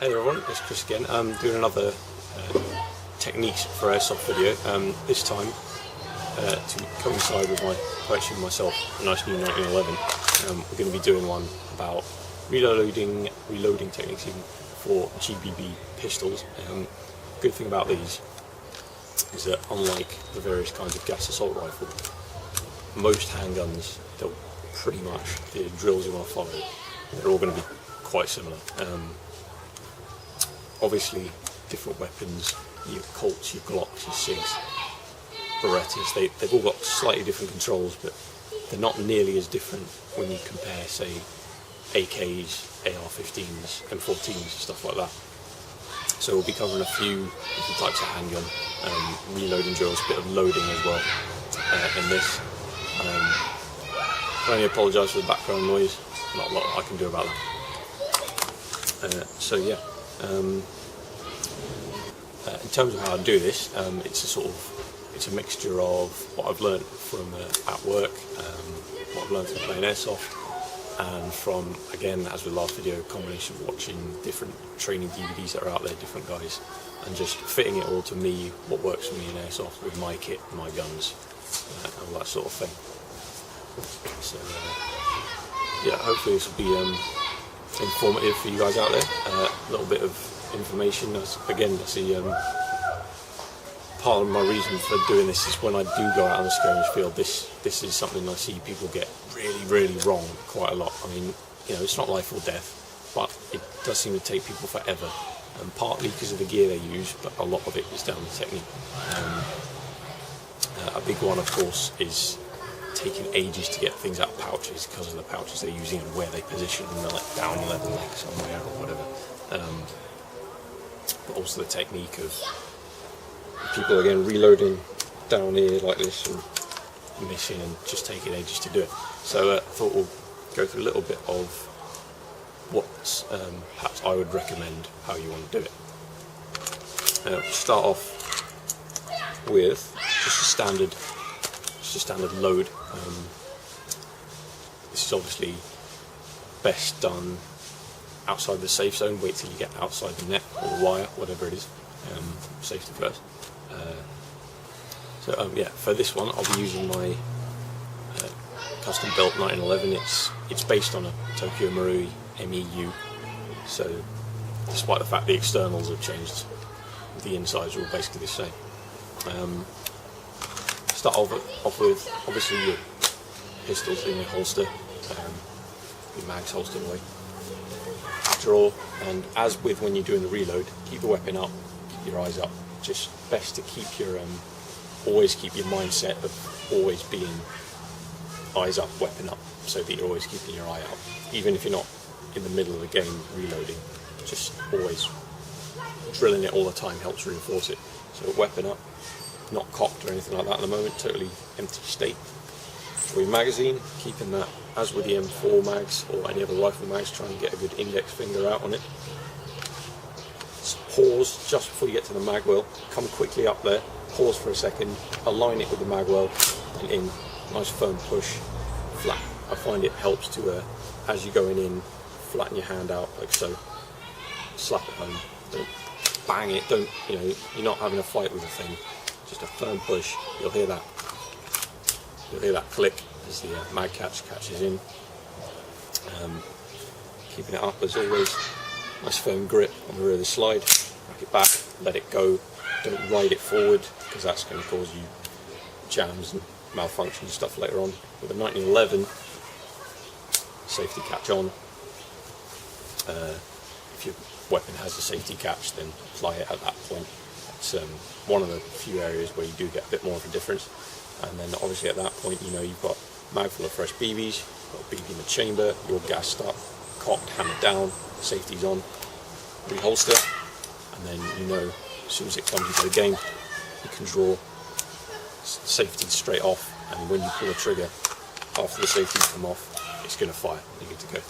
Hey everyone, it's Chris again. I'm doing another techniques for Airsoft video, this time to coincide with my purchasing myself a nice new 1911. We're going to be doing one about reloading techniques even for GBB pistols. Good thing about these is that unlike the various kinds of gas assault rifle, most handguns, they'll pretty much, the drills you want to follow, they're all going to be quite similar. Obviously, different weapons, your Colts, your Glocks, your SIGs, Berettas, they've all got slightly different controls, but they're not nearly as different when you compare, say, AKs, AR-15s, M14s and stuff like that. So we'll be covering a few different types of handgun, reloading drills, a bit of loading as well in this. I can only apologise for the background noise, not a lot I can do about that. So yeah. In terms of how I do this, it's a mixture of what I've learnt from at work, what I've learnt from playing Airsoft, and from, again, as with the last video, a combination of watching different training DVDs that are out there, different guys, and just fitting it all to me, what works for me in Airsoft with my kit, my guns, all that sort of thing. So yeah, hopefully this will be informative for you guys out there. A little bit of information. Again, that's part of my reason for doing this is when I do go out on the skirmish field, this is something I see people get really wrong quite a lot. I mean, you know, it's not life or death, but it does seem to take people forever, and partly because of the gear they use, but a lot of it is down to technique. A big one, of course, is taking ages to get things out of pouches because of the pouches they're using and where they position them, they're like down your leather leg somewhere or whatever. But also the technique of people, again, reloading down here like this and missing and just taking ages to do it. So I thought we'll go through a little bit of what perhaps I would recommend how you want to do it. Start off with just a standard load. This is obviously best done outside the safe zone. Wait till you get outside the net or the wire, whatever it is. Safety first. Yeah, for this one I'll be using my custom built 1911. It's based on a Tokyo Marui MEU. So despite the fact the externals have changed, the insides are all basically the same. Start off with obviously your pistols in your holster, your mags holstered away. Draw, and as with when you're doing the reload, keep the weapon up, keep your eyes up. Just best to keep your always keep your mindset of always being eyes up, weapon up, so that you're always keeping your eye out. Even if you're not in the middle of the game reloading, just always drilling it all the time helps reinforce it. So weapon up, not cocked or anything like that at the moment, totally empty state. For your magazine, keeping that, as with the M4 mags or any other rifle mags, try and get a good index finger out on it. Pause just before you get to the mag well, come quickly up there, pause for a second, align it with the mag well, and in, nice firm push, flat. I find it helps to, as you're going in, flatten your hand out like so, slap it home, don't bang it, don't, you know, you're not having a fight with the thing, just a firm push, you'll hear that click as the mag catches in. Keeping it up as always, nice firm grip on the rear of the slide, rack it back, let it go, don't ride it forward because that's going to cause you jams and malfunction and stuff later on. With a 1911, safety catch on. If your weapon has a safety catch, then apply it at that point. It's one of the few areas where you do get a bit more of a difference. And then obviously at that point, you know, you've got a mag full of fresh BBs, you've got a BB in the chamber, you're gassed up, cocked, hammered down, safety's on, reholster, and then you know as soon as it comes into the game, you can draw safety straight off, and when you pull the trigger, after the safety's come off, it's going to fire, you're good to go.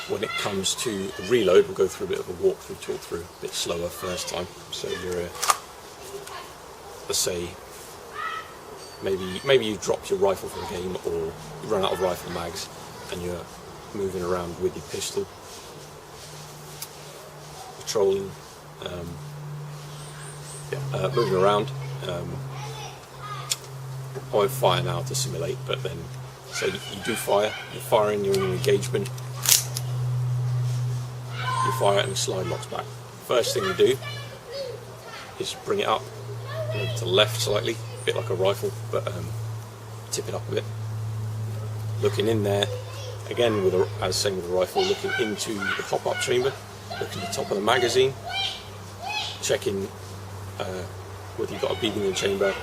When it comes to the reload, we'll go through a bit of a walkthrough, talk through, a bit slower first time, so you're let's say maybe you drop your rifle for a game, or you run out of rifle mags and you're moving around with your pistol, patrolling, moving around. I won't fire now to simulate, but then, so you do fire, you're firing, you're in an engagement, you fire and the slide locks back. First thing you do is bring it up to the left slightly, a bit like a rifle, but tip it up a bit. Looking in there, again, as same with a rifle, looking into the pop-up chamber, looking at the top of the magazine, checking whether you've got a BB in the chamber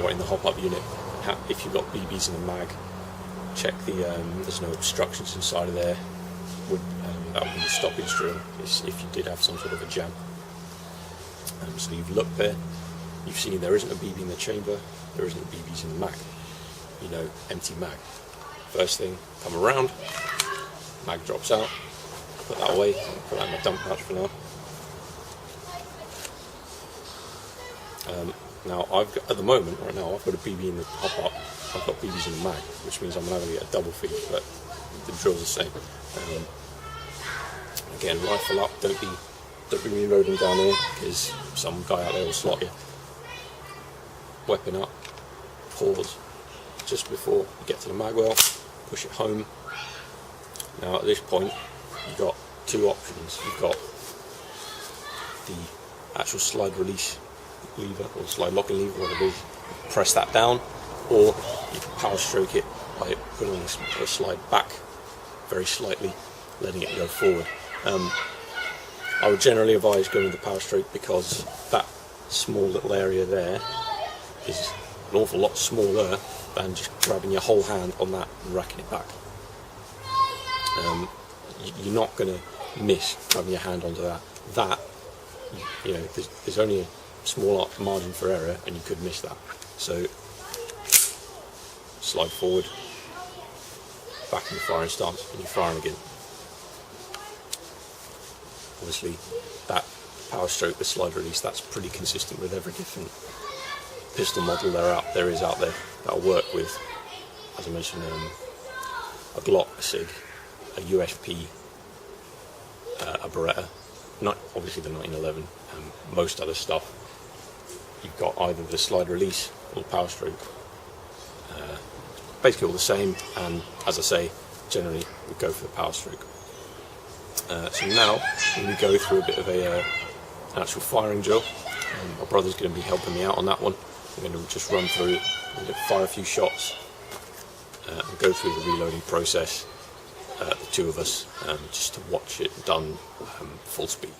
or in the hop-up unit. If you've got BBs in the mag, check there's no obstructions inside of there. That would be the stoppage drill if you did have some sort of a jam. So you've looked there, you've seen there isn't a BB in the chamber, there isn't BBs in the mag. You know, empty mag. First thing, come around, mag drops out, put that away, put that in my dump pouch for now. Now at the moment, right now, I've got a BB in the hop-up, I've got BBs in the mag, which means I'm going to get a double feed, but the drill's the same. Again, rifle up, don't be reloading down here, because some guy out there will slot you. Weapon up, pause, just before you get to the mag well, push it home. Now at this point, you've got two options. You've got the actual slide release lever, or slide locking lever, whatever it is. Press that down, or you can power stroke it by putting the slide back very slightly, letting it go forward. I would generally advise going with the power stroke, because that small little area there is an awful lot smaller than just grabbing your whole hand on that and racking it back. You're not going to miss grabbing your hand onto that. You know, there's only a small margin for error, and you could miss that. So slide forward, back in the firing stance, and you're firing again. Obviously, that power stroke, the slide release, that's pretty consistent with every different pistol model there is out there that'll work with, as I mentioned, a Glock, a SIG, a USP, a Beretta, not obviously the 1911, and most other stuff. You've got either the slide release or the power stroke. Basically all the same, and as I say, generally we go for the power stroke. So now we go through a bit of an actual firing drill. My brother's going to be helping me out on that one. I'm going to just run through, I'm going to fire a few shots, and go through the reloading process, the two of us, just to watch it done full speed.